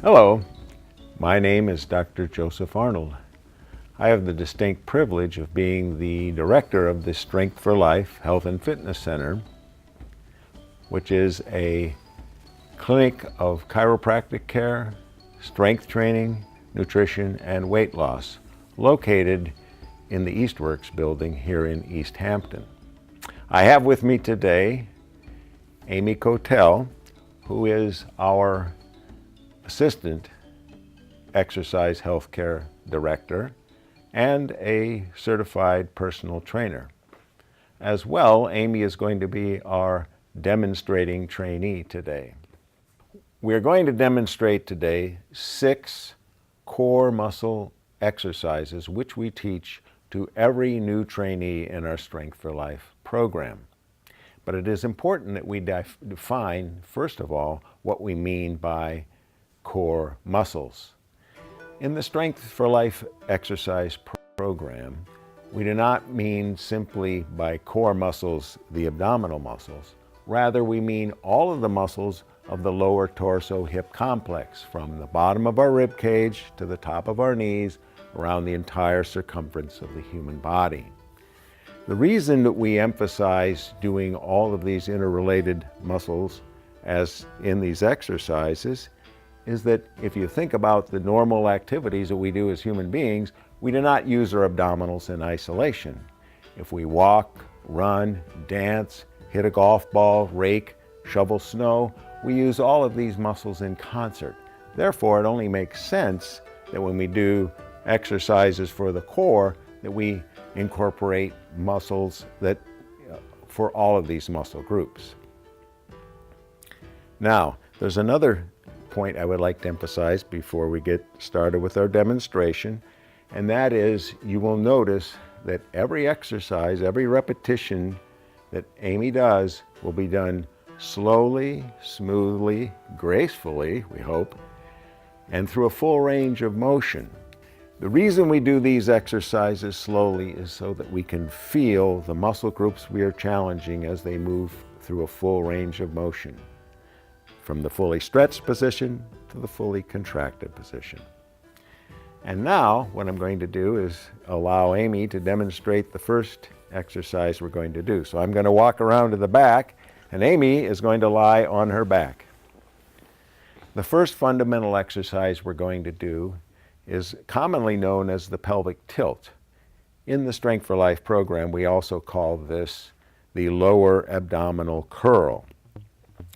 Hello, my name is Dr. Josef Arnould. I have the distinct privilege of being the director of the Strength for Life Health and Fitness Center, which is a clinic of chiropractic care, strength training, nutrition, and weight loss, located in the Eastworks building here in Easthampton. I have with me today Amy Cotel, who is our Assistant Exercise Healthcare Director and a certified personal trainer. As well, Amy is going to be our demonstrating trainee today. We are going to demonstrate today 6 core muscle exercises which we teach to every new trainee in our Strength for Life program. But it is important that we define, first of all, what we mean by core muscles. In the Strength for Life exercise program, we do not mean simply by core muscles the abdominal muscles. Rather, we mean all of the muscles of the lower torso hip complex, from the bottom of our rib cage to the top of our knees, around the entire circumference of the human body. The reason that we emphasize doing all of these interrelated muscles as in these exercises is that if you think about the normal activities that we do as human beings, we do not use our abdominals in isolation. If we walk, run, dance, hit a golf ball, rake, shovel snow, we use all of these muscles in concert. Therefore, it only makes sense that when we do exercises for the core, that we incorporate muscles that for all of these muscle groups. Now, there's another point I would like to emphasize before we get started with our demonstration, and that is you will notice that every exercise, every repetition that Amy does will be done slowly, smoothly, gracefully, we hope, and through a full range of motion. The reason we do these exercises slowly is so that we can feel the muscle groups we are challenging as they move through a full range of motion, from the fully stretched position to the fully contracted position. And now what I'm going to do is allow Amy to demonstrate the first exercise we're going to do. So I'm going to walk around to the back, and Amy is going to lie on her back. The first fundamental exercise we're going to do is commonly known as the pelvic tilt. In the Strength for Life program, we also call this the lower abdominal curl.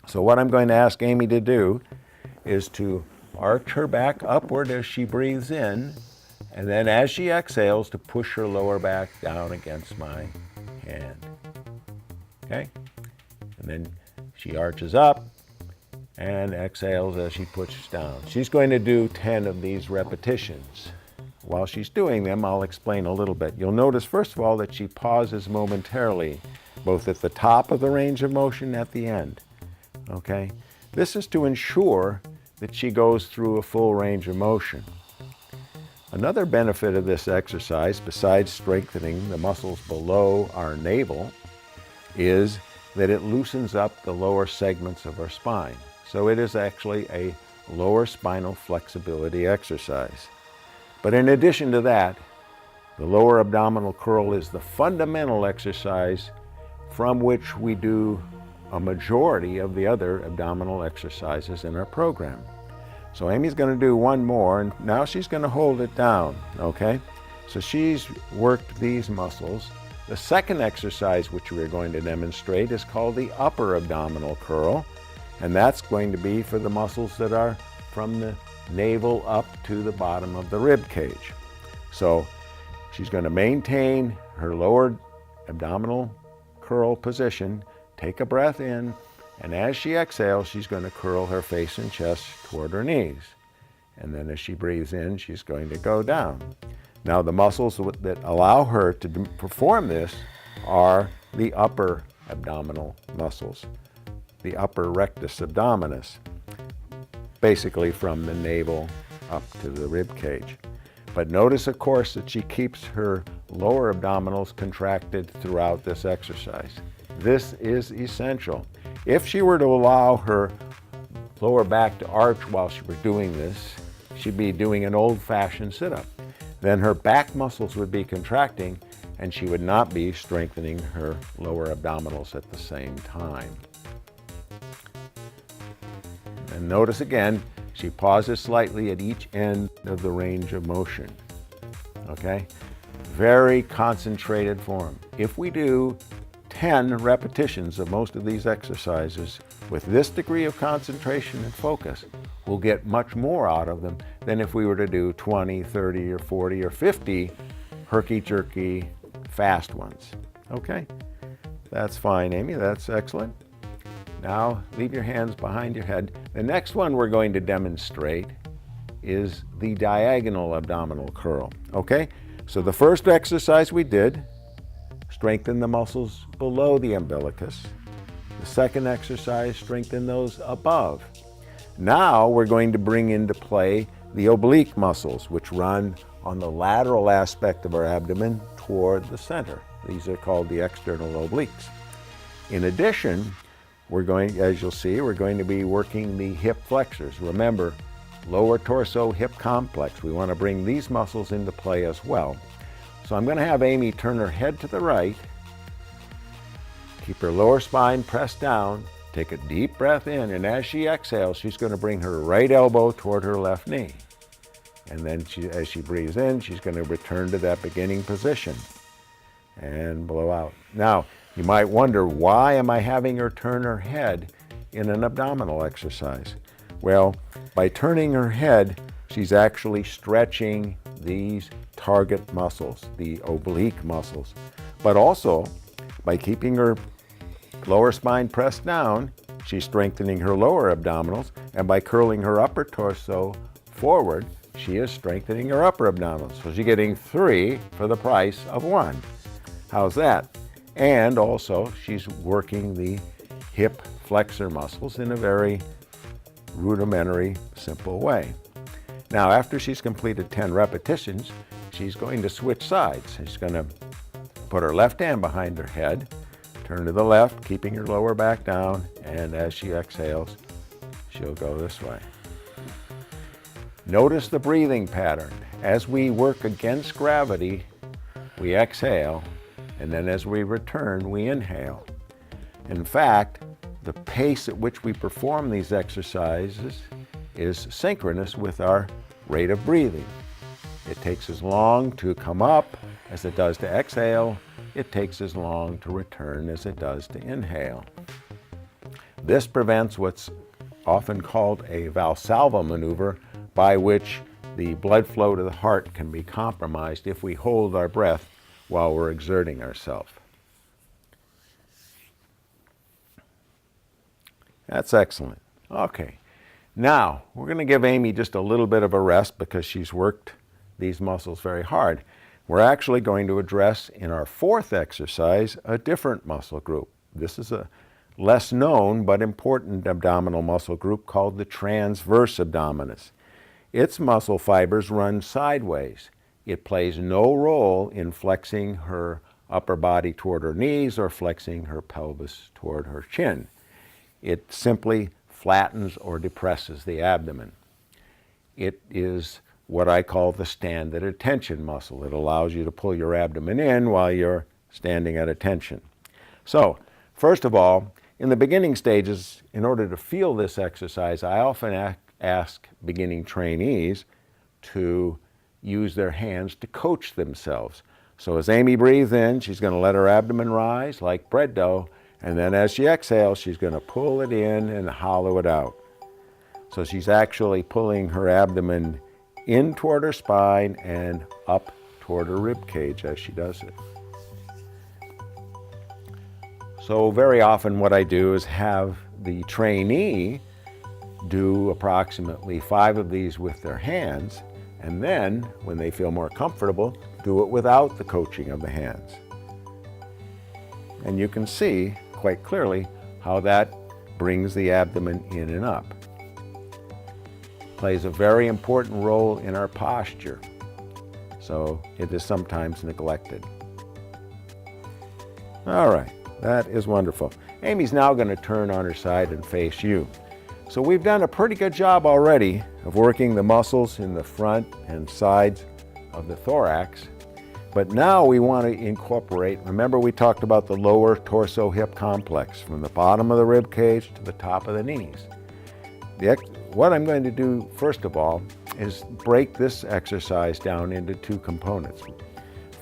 So what I'm going to ask Amy to do is to arch her back upward as she breathes in, and then as she exhales to push her lower back down against my hand. Okay? And then she arches up and exhales as she pushes down. She's going to do 10 of these repetitions. While she's doing them, I'll explain a little bit. You'll notice, first of all, that she pauses momentarily, both at the top of the range of motion and at the end. Okay? This is to ensure that she goes through a full range of motion. Another benefit of this exercise, besides strengthening the muscles below our navel, is that it loosens up the lower segments of our spine. So it is actually a lower spinal flexibility exercise. But in addition to that, the lower abdominal curl is the fundamental exercise from which we do a majority of the other abdominal exercises in our program. So Amy's going to do one more, and now she's going to hold it down, okay? So she's worked these muscles. The second exercise which we're going to demonstrate is called the upper abdominal curl, and that's going to be for the muscles that are from the navel up to the bottom of the rib cage. So she's going to maintain her lower abdominal curl position, take a breath in, and as she exhales, she's going to curl her face and chest toward her knees. And then as she breathes in, she's going to go down. Now, the muscles that allow her to perform this are the upper abdominal muscles, the upper rectus abdominis, basically from the navel up to the rib cage. But notice, of course, that she keeps her lower abdominals contracted throughout this exercise. This is essential. If she were to allow her lower back to arch while she was doing this, she'd be doing an old-fashioned sit-up. Then her back muscles would be contracting and she would not be strengthening her lower abdominals at the same time. And notice again, she pauses slightly at each end of the range of motion. Okay? Very concentrated form. If we do 10 repetitions of most of these exercises with this degree of concentration and focus, we'll get much more out of them than if we were to do 20, 30, or 40, or 50 herky-jerky fast ones. Okay? That's fine, Amy. That's excellent. Now, leave your hands behind your head. The next one we're going to demonstrate is the diagonal abdominal curl. Okay? So the first exercise we did, strengthen the muscles below the umbilicus. The second exercise, strengthen those above. Now we're going to bring into play the oblique muscles, which run on the lateral aspect of our abdomen toward the center. These are called the external obliques. In addition, we're going, as you'll see, we're going to be working the hip flexors. Remember, lower torso hip complex. We want to bring these muscles into play as well. So I'm going to have Amy turn her head to the right, keep her lower spine pressed down, take a deep breath in, and as she exhales, she's going to bring her right elbow toward her left knee. And then as she breathes in, she's going to return to that beginning position and blow out. Now, you might wonder, why am I having her turn her head in an abdominal exercise? Well, by turning her head, she's actually stretching these target muscles, the oblique muscles. But also, by keeping her lower spine pressed down, she's strengthening her lower abdominals, and by curling her upper torso forward, she is strengthening her upper abdominals. So she's getting 3 for the price of 1. How's that? And also, she's working the hip flexor muscles in a very rudimentary, simple way. Now, after she's completed 10 repetitions, she's going to switch sides. She's going to put her left hand behind her head, turn to the left, keeping her lower back down, and as she exhales, she'll go this way. Notice the breathing pattern. As we work against gravity, we exhale, and then as we return, we inhale. In fact, the pace at which we perform these exercises is synchronous with our rate of breathing. It takes as long to come up as it does to exhale. It takes as long to return as it does to inhale. This prevents what's often called a Valsalva maneuver, by which the blood flow to the heart can be compromised if we hold our breath while we're exerting ourselves. That's excellent. Okay, now we're going to give Amy just a little bit of a rest because she's worked these muscles very hard. We're actually going to address in our fourth exercise a different muscle group. This is a less known but important abdominal muscle group called the transverse abdominis. Its muscle fibers run sideways. It plays no role in flexing her upper body toward her knees or flexing her pelvis toward her chin. It simply flattens or depresses the abdomen. It is what I call the stand at attention muscle. It allows you to pull your abdomen in while you're standing at attention. So, first of all, in the beginning stages, in order to feel this exercise, I often ask beginning trainees to use their hands to coach themselves. So as Amy breathes in, she's going to let her abdomen rise like bread dough, and then as she exhales, she's going to pull it in and hollow it out. So she's actually pulling her abdomen in toward her spine and up toward her rib cage as she does it. So very often what I do is have the trainee do approximately 5 of these with their hands, and then when they feel more comfortable, do it without the coaching of the hands. And you can see quite clearly how that brings the abdomen in and up. Plays a very important role in our posture, so it is sometimes neglected. All right, that is wonderful. Amy's now going to turn on her side and face you. So we've done a pretty good job already of working the muscles in the front and sides of the thorax. But now we want to incorporate, remember we talked about the lower torso-hip complex from the bottom of the rib cage to the top of the knees. What I'm going to do first of all is break this exercise down into two components.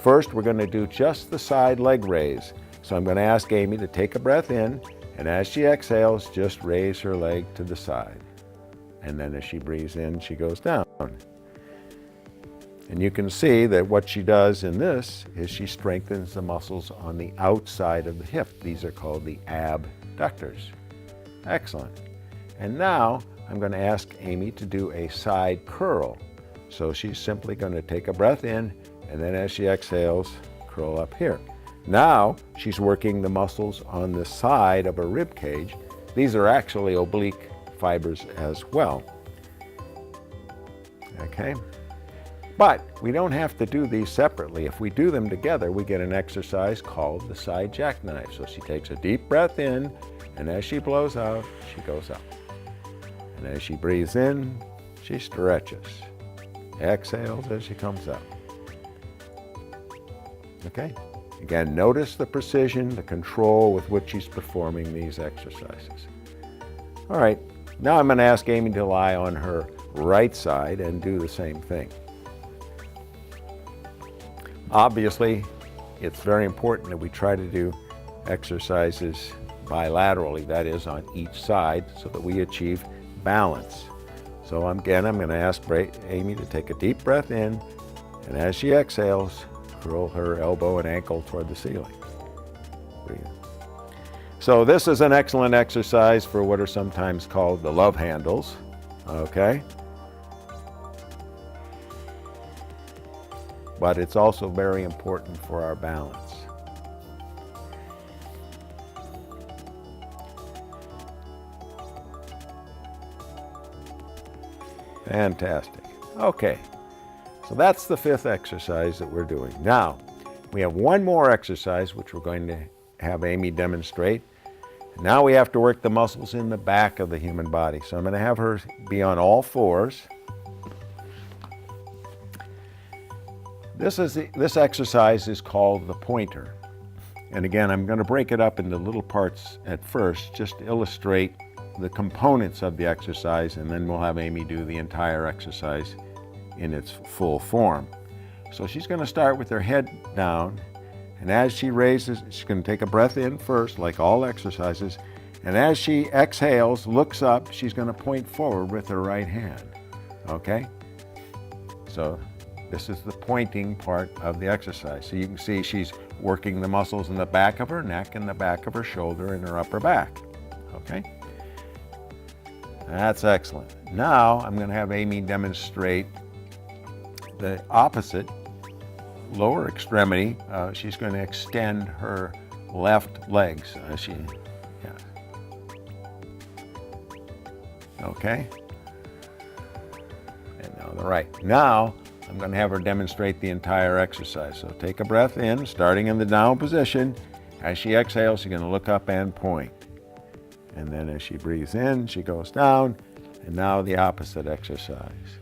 First, we're going to do just the side leg raise. So I'm going to ask Amy to take a breath in, and as she exhales, just raise her leg to the side. And then as she breathes in, she goes down. And you can see that what she does in this is she strengthens the muscles on the outside of the hip. These are called the abductors. Excellent. And now I'm going to ask Amy to do a side curl. So she's simply going to take a breath in, and then as she exhales, curl up here. Now she's working the muscles on the side of her rib cage. These are actually oblique fibers as well. Okay? But we don't have to do these separately. If we do them together, we get an exercise called the side jackknife. So she takes a deep breath in, and as she blows out, she goes up. And as she breathes in, she stretches. Exhales as she comes up. Okay? Again, notice the precision, the control with which she's performing these exercises. All right, now I'm going to ask Amy to lie on her right side and do the same thing. Obviously, it's very important that we try to do exercises bilaterally, that is on each side, so that we achieve balance. So again, I'm going to ask Amy to take a deep breath in, and as she exhales, curl her elbow and ankle toward the ceiling. Breathe. So this is an excellent exercise for what are sometimes called the love handles, okay? But it's also very important for our balance. Fantastic. Okay. So that's the fifth exercise that we're doing. Now, we have one more exercise which we're going to have Amy demonstrate. Now we have to work the muscles in the back of the human body. So I'm going to have her be on all fours. This exercise is called the pointer. And again, I'm going to break it up into little parts at first, just to illustrate the components of the exercise, and then we'll have Amy do the entire exercise in its full form. So she's going to start with her head down, and as she raises, she's going to take a breath in first, like all exercises, and as she exhales, looks up, she's going to point forward with her right hand. Okay? So this is the pointing part of the exercise. So you can see she's working the muscles in the back of her neck and the back of her shoulder and her upper back. Okay? That's excellent. Now I'm going to have Amy demonstrate the opposite lower extremity. She's going to extend her left legs. Okay? And now the right. Now I'm going to have her demonstrate the entire exercise. So take a breath in, starting in the down position. As she exhales, she's going to look up and point. And then as she breathes in, she goes down. And now the opposite exercise.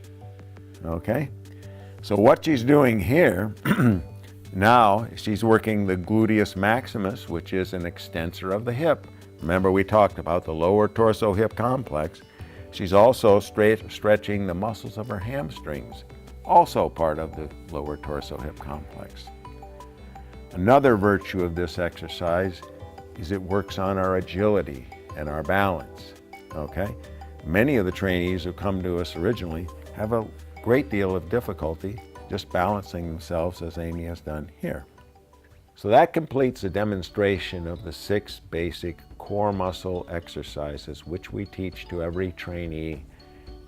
Okay? So what she's doing here, now she's working the gluteus maximus, which is an extensor of the hip. Remember we talked about the lower torso-hip complex. She's also stretching the muscles of her hamstrings, also part of the lower torso-hip complex. Another virtue of this exercise is it works on our agility and our balance, okay? Many of the trainees who come to us originally have a great deal of difficulty just balancing themselves as Amy has done here. So that completes a demonstration of the 6 basic core muscle exercises which we teach to every trainee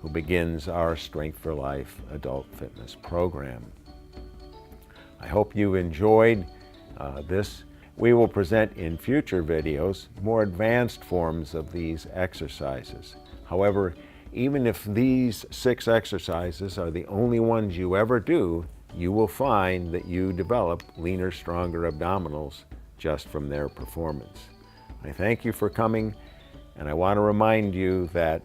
who begins our Strength for Life adult fitness program. I hope you enjoyed this. We will present in future videos more advanced forms of these exercises. However, even if these 6 exercises are the only ones you ever do, you will find that you develop leaner, stronger abdominals just from their performance. I thank you for coming, and I want to remind you that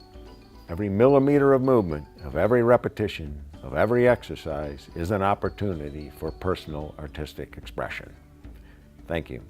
Every millimeter of movement, of every repetition, of every exercise is an opportunity for personal artistic expression. Thank you.